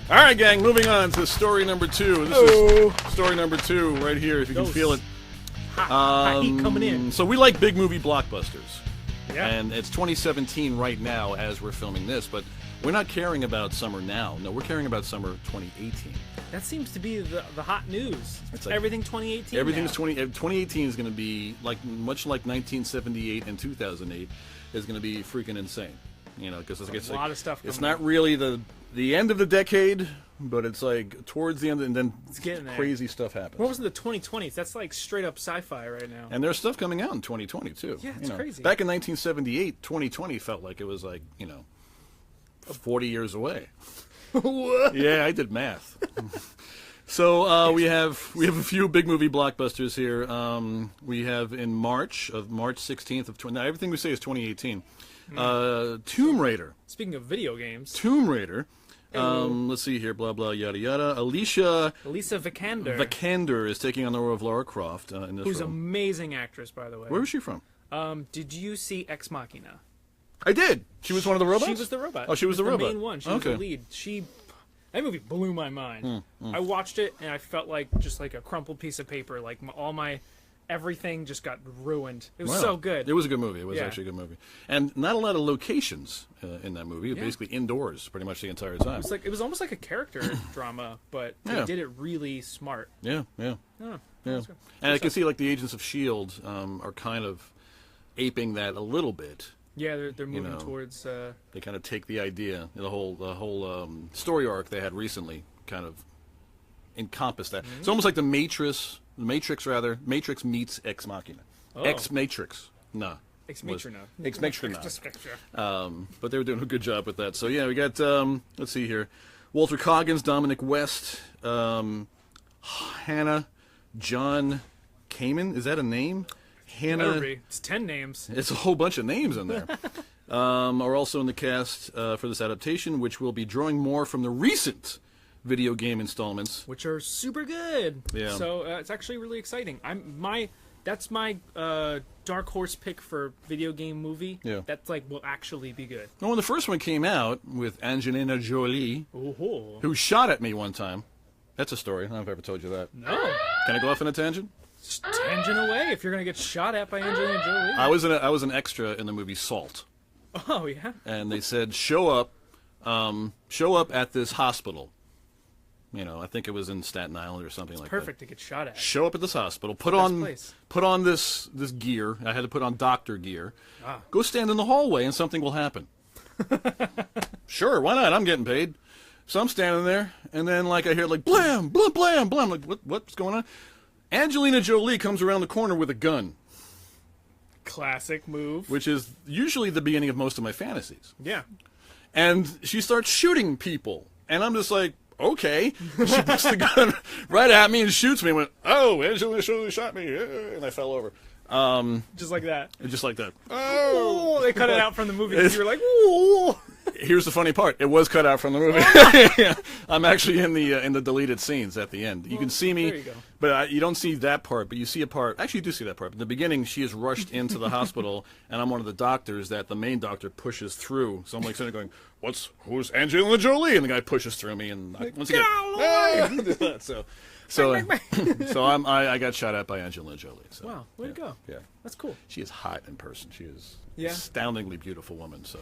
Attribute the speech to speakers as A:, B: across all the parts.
A: All right, gang, moving on to story number 2. This is story number 2 right here, if you can feel it.
B: Hot heat coming in.
A: So we like big movie blockbusters.
B: Yeah.
A: And it's 2017 right now as we're filming this, but we're not caring about summer now. No, we're caring about summer 2018.
B: That seems to be the hot news.
A: It's like
B: everything 2018
A: Everything's
B: now.
A: 2018 is going to be, much like 1978 and 2008, is going to be freaking insane. You know, because
B: There's a lot of stuff
A: it's
B: coming
A: not really the end of the decade, but it's like towards the end, and then
B: It's getting there.
A: crazy stuff happens.
B: What was it, the 2020s? That's like straight up sci-fi right now.
A: And there's stuff coming out in 2020 too.
B: Yeah, it's crazy.
A: Back in 1978, 2020 felt like it was like 40 years away.
B: What?
A: Yeah, I did math. So we have a few big movie blockbusters here. We have in March 16th of 20. Now everything we say is 2018. Tomb Raider.
B: Speaking of video games,
A: Tomb Raider. Let's see here. Blah blah yada yada. Alicia Vikander is taking on the role of Lara Croft in this
B: who's an
A: film.
B: amazing actress, by the way.
A: Where was she from?
B: Did you see Ex Machina?
A: I did. She was one of the robots.
B: She was the robot.
A: Oh, she was the robot.
B: main one. She was the lead. That movie blew my mind. I watched it and I felt like just like a crumpled piece of paper. Like everything just got ruined. It was so good.
A: It was a good movie. It was actually a good movie, and not a lot of locations in that movie. Basically indoors, pretty much the entire time.
B: It was almost like a character drama, but they did it really smart.
A: Yeah.
B: Oh,
A: And I can see like the Agents of S.H.I.E.L.D. Are kind of aping that a little bit.
B: Yeah, they're moving towards.
A: They kind of take the idea, the whole story arc they had recently, kind of encompass that. It's almost like the Matrix meets Ex Machina. Ex Matrix, nah.
B: Ex Machina.
A: Ex Machina. But they were doing a good job with that. So yeah, we got let's see here, Walter Coggins, Dominic West, Hannah, JOHN-KAMEN. Is that a name? Hannah.
B: It's 10 names.
A: It's a whole bunch of names in there. Are also in the cast for this adaptation, which will be drawing more from the recent video game installments,
B: which are super good.
A: Yeah.
B: So it's actually really exciting. That's my dark horse pick for video game movie.
A: Yeah.
B: That's like will actually be good.
A: Well, when the first one came out with Angelina Jolie,
B: Ooh.
A: who shot at me one time. That's a story. I don't know if I ever told you that.
B: No.
A: Can I go off on a tangent?
B: Just tangent away if you're gonna get shot at by Angelina Jolie.
A: I was an extra in the movie Salt.
B: Oh yeah.
A: And they said show up at this hospital. I think it was in Staten Island or something like that.
B: Perfect to get shot at.
A: Show up at this hospital. Put on this gear. I had to put on doctor gear. Go stand in the hallway and something will happen. Sure, why not? I'm getting paid. So I'm standing there, and then I hear blam, blam, blam, blam. Like what's going on? Angelina Jolie comes around the corner with a gun.
B: Classic move.
A: Which is usually the beginning of most of my fantasies.
B: Yeah.
A: And she starts shooting people. And I'm just like, okay. She puts the gun right at me and shoots me. And went, oh, Angelina Jolie shot me. And I fell over.
B: Just like that.
A: Just like that.
B: Oh, they cut it out from the movie. You were like, ooh.
A: Here's the funny part. It was cut out from the movie. Yeah. I'm actually in the deleted scenes at the end. You can see me,
B: there you go.
A: but you don't see that part. But you see a part. Actually, you do see that part. But in the beginning, she is rushed into the hospital, and I'm one of the doctors that the main doctor pushes through. So I'm sitting there going, who's Angelina Jolie? And the guy pushes through me, and once again, hey! So I got shot at by Angelina Jolie. So,
B: wow, way to go.
A: Yeah.
B: That's cool.
A: She is hot in person. She is astoundingly beautiful woman. So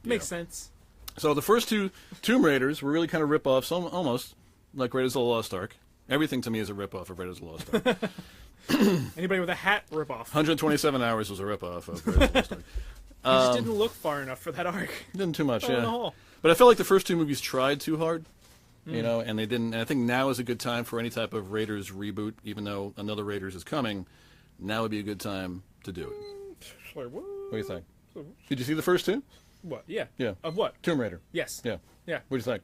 B: makes sense.
A: So the first two Tomb Raiders were really kind of rip-offs, almost like Raiders of the Lost Ark. Everything to me is a rip-off of Raiders of the Lost Ark.
B: Anybody with a hat, rip-off.
A: 127 Hours was a rip-off of Raiders of the Lost Ark.
B: You just didn't look far enough for that arc.
A: Didn't too much,
B: In the hole.
A: But I felt like the first two movies tried too hard. And they didn't. And I think now is a good time for any type of Raiders reboot, even though another Raiders is coming. Now would be a good time to do it.
B: Sorry, what?
A: What do you think? Did you see the first two?
B: What? Yeah.
A: Yeah.
B: Of what?
A: Tomb Raider.
B: Yes.
A: Yeah.
B: Yeah.
A: What do you think?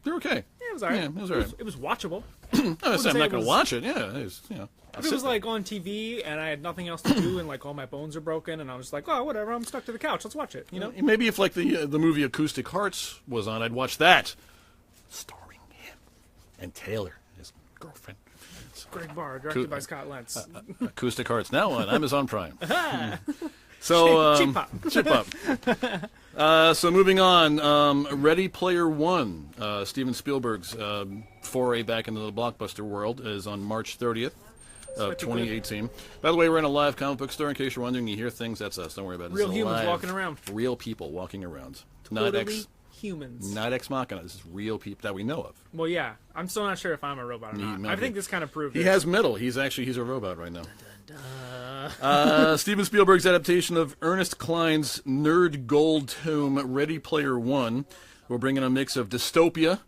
A: They're okay.
B: Yeah, it was alright.
A: Yeah, it was alright.
B: It was watchable.
A: I'm not going to watch it. Yeah, it was,
B: If it was on TV and I had nothing else to do and all my bones are broken and I was like, oh, whatever, I'm stuck to the couch. Let's watch it.
A: Maybe if the movie Acoustic Hearts was on, I'd watch that. Starring him and Taylor, his girlfriend.
B: Greg Barr, directed by Scott Lentz.
A: Acoustic Hearts now on Amazon Prime. So
B: Chip Pop.
A: Chip Pop. So moving on, Ready Player One, Steven Spielberg's foray back into the blockbuster world, is on March 30th of 2018. By the way, we're in a live comic book store. In case you're wondering, you hear things, that's us. Don't worry about it.
B: Real humans walking around.
A: Real people walking around.
B: Totally humans.
A: Not ex machina. This is real people that we know of.
B: Well, yeah. I'm still not sure if I'm a robot or not. I think this kind of proved it.
A: He has metal. He's a robot right now. Steven Spielberg's adaptation of Ernest Cline's nerd gold tome Ready Player One will bring in a mix of dystopia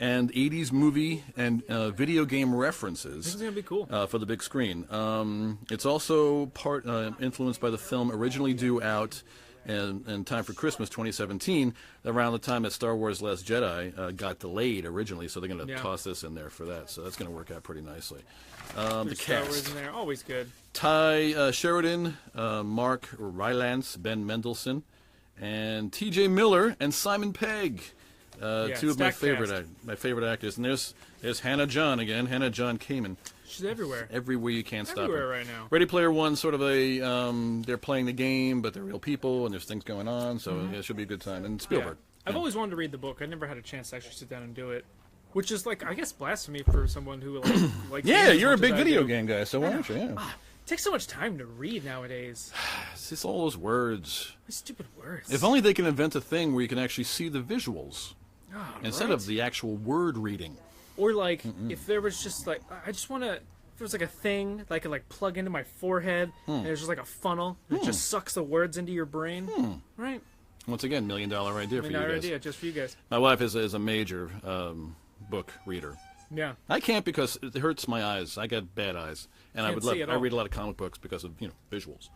A: and 80s movie and video game references.
B: This is going to be cool.
A: For the big screen. It's also part influenced by the film originally due out in time for Christmas 2017, around the time that Star Wars Last Jedi got delayed originally, so they're going to toss this in there for that. So that's going to work out pretty nicely. The
B: Star
A: cast.
B: Wars in there, always good.
A: Ty Sheridan, Mark Rylance, Ben Mendelsohn, and T.J. Miller and Simon Pegg. Two of my favorite actors. And there's Hannah John again, Hannah JOHN-KAMEN.
B: She's everywhere.
A: Everywhere you can't stop her.
B: Everywhere right now.
A: Ready Player One, sort of a they're playing the game, but they're real people, and there's things going on, so it should be a good time. And Spielberg.
B: I've always wanted to read the book. I never had a chance to actually sit down and do it, which is like, I guess, blasphemy for someone who like
A: yeah, you're a big video game guy, so why don't you? Yeah.
B: It takes so much time to read nowadays.
A: It's just all those words.
B: Stupid words.
A: If only they can invent a thing where you can actually see the visuals instead
B: right?
A: of the actual word reading.
B: Or like, if there was just like, I just want to, if there was like a thing that I could like plug into my forehead, and there's just like a funnel that just sucks the words into your brain, right?
A: Once again, $1 million idea for you guys.
B: $1 million idea just for you guys.
A: My wife is a major book reader.
B: Yeah.
A: I can't because it hurts my eyes. I got bad eyes, and I read a lot of comic books because of visuals.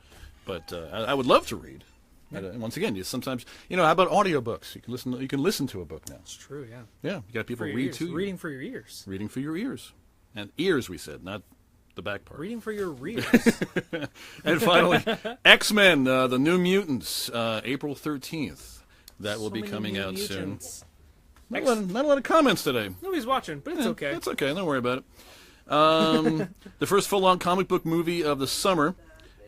A: But I would love to read. And once again, sometimes how about audiobooks? You can listen to a book now.
B: It's true, yeah.
A: Yeah, you got people read to you.
B: Reading for your ears.
A: Reading for your ears, and ears we said, not the back part.
B: Reading for your readers.
A: And finally, X-Men: The New Mutants, April 13th. That will be coming out soon. Not a lot of comments today.
B: Nobody's watching, but it's okay.
A: It's okay. Don't worry about it. The first full-on comic book movie of the summer,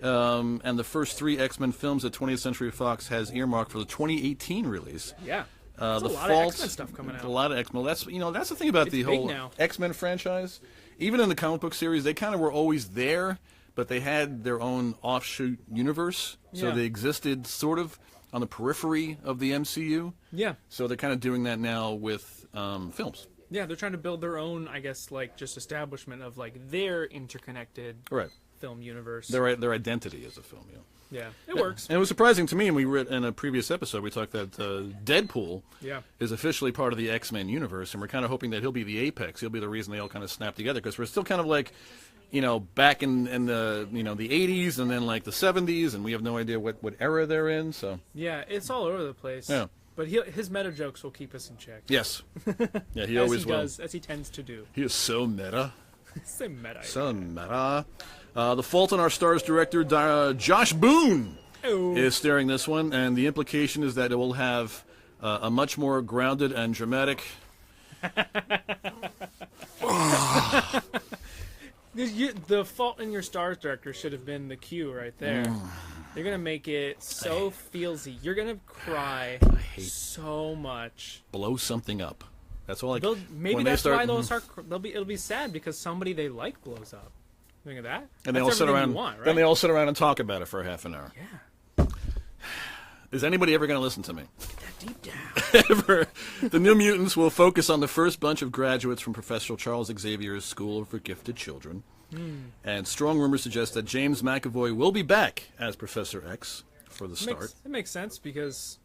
A: and the first 3 X-Men films that 20th Century Fox has earmarked for the 2018 release.
B: Yeah.
A: There's
B: a lot of X-Men stuff coming out.
A: A lot of X-Men. That's the thing about the whole X-Men franchise. Even in the comic book series, they kind of were always there, but they had their own offshoot universe, so they existed sort of on the periphery of the MCU. Yeah. So they're kind of doing that now with films.
B: Yeah, they're trying to build their own, I guess, like just establishment of like their interconnected film universe.
A: Their identity as a film.
B: Yeah, it works.
A: And it was surprising to me, and we read in a previous episode, we talked that Deadpool is officially part of the X-Men universe, and we're kind of hoping that he'll be the apex. He'll be the reason they all kind of snap together, because we're still kind of like, back in the the 80s and then like the 70s, and we have no idea what era they're in. So
B: yeah, it's all over the place. Yeah. But his meta jokes will keep us in check.
A: Yes. Yeah, he always will.
B: As he tends to do.
A: He is so meta.
B: So meta.
A: So meta. The Fault in Our Stars director Josh Boone is starring this one, and the implication is that it will have a much more grounded and dramatic.
B: The Fault in Your Stars director should have been the cue right there. They're going to make it so feelsy. You're going to cry so much.
A: Blow something up. That's all
B: maybe that's why it'll be sad because somebody they like blows up. Think of that?
A: And they all sit around. Then they all sit around and talk about it for a half an hour.
B: Yeah.
A: Is anybody ever going to listen to me?
B: Get that deep down.
A: Ever. The New Mutants will focus on the first bunch of graduates from Professor Charles Xavier's School for Gifted Children. And strong rumors suggest that James McAvoy will be back as Professor X for the start.
B: It makes sense because,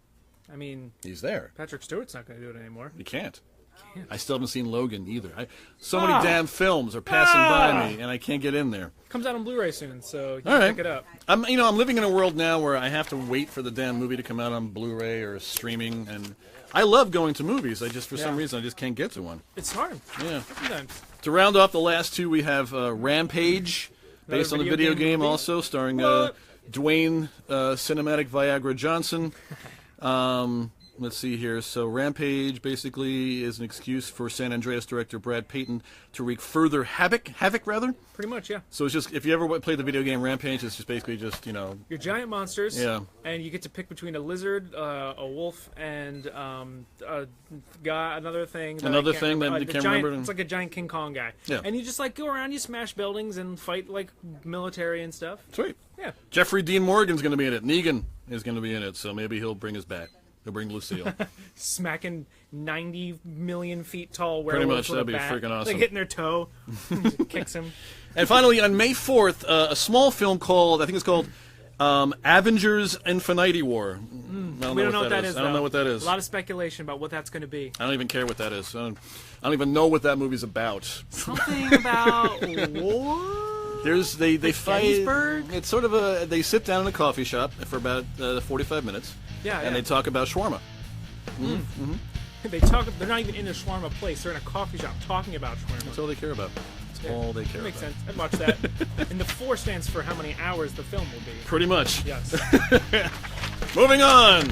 B: I mean...
A: He's there.
B: Patrick Stewart's not going to do it anymore.
A: He can't. I still haven't seen Logan either. So many damn films are passing by me, and I can't get in there.
B: Comes out on Blu-ray soon, so you can pick it up.
A: I'm living in a world now where I have to wait for the damn movie to come out on Blu-ray or streaming, and I love going to movies. For some reason, I just can't get to one.
B: It's hard.
A: Yeah.
B: Sometimes.
A: To round off the last two, we have Rampage, based on the video game also, starring Dwayne Cinematic Viagra Johnson. Let's see here. So Rampage basically is an excuse for San Andreas director Brad Payton to wreak further havoc, rather.
B: Pretty much, yeah.
A: So it's just, if you ever played the video game Rampage, it's just basically just, you know...
B: Your giant monsters,
A: yeah.
B: And you get to pick between a lizard, a wolf, and a guy, another thing.
A: Another thing that you can't remember.
B: It's like a giant King Kong guy.
A: Yeah.
B: And you just like go around, you smash buildings and fight like military and stuff.
A: Sweet.
B: Yeah.
A: Jeffrey Dean Morgan's going to be in it. Negan is going to be in it, so maybe he'll bring his bat. He'll bring Lucille.
B: Smacking 90 million feet tall
A: Pretty
B: werewolves
A: much, that'd
B: with a
A: be
B: bat.
A: freaking awesome.
B: Like hitting their toe, kicks him.
A: And finally, on May 4th, a small film called, I think it's called Avengers Infinity War.
B: We don't know what that is.
A: I don't know what that is.
B: A lot of speculation about what that's going to be.
A: I don't even care what that is. I don't even know what that movie's about.
B: Something about war?
A: They fight.
B: Gettysburg?
A: It's sort of they sit down in a coffee shop for about 45 minutes.
B: Yeah,
A: and they talk about shawarma.
B: They're not even in a shawarma place. They're in a coffee shop talking about shawarma.
A: That's all they care about. That's all they care
B: That makes
A: about.
B: sense. I'd watch that. And the 4 stands for how many hours the film will be.
A: Pretty much.
B: Yes.
A: Moving on.